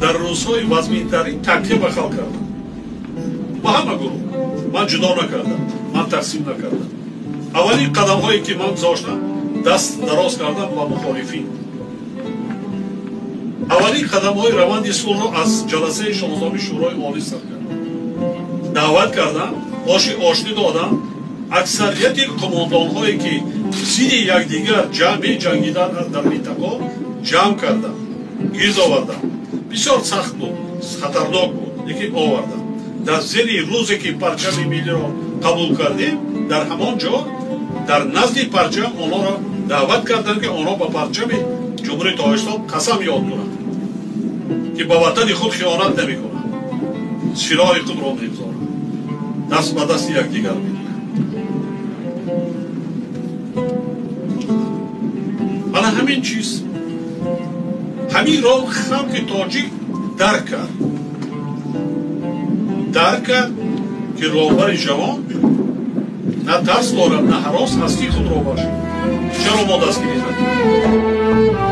در روزهای وزمینترین تکیه به خلق کردم. با همه گروه من جدا نکردم، من تقسیم نکردم. اولین قدم هایی که من گذاشتم دست دراز کردم با مخالفین. اولین قدم های روند صلح را از جلسه 16 شورای عالی سر کردم. دعوت کردم، آشتی دادم. اکثریت قماندان هایی که زیر یکدیگر جمع جنگیدن در منطقه جمع کردم، گیرد آوردم. بسیار سخت بود، خطرناک بود، لیکن آوردم. در زیر روزی که پرچم ملی را قبول کردیم، در همان جا در نزد پرچم آنها را دعوت کردند که آنها با پرچم جمهوری اسلامی قسم یاد کنند که با وطن خود خیانت نمی‌کنند، سلاح خود را نمی‌گذارند، دست به دست یکدیگر می‌دهند. حالا همین چیز، همین را خلق تاجیک درک کرد که راهبر جوان نه ترس دارد نه هراس هستی خود را باشد. چرا ما دستگیری زدیم؟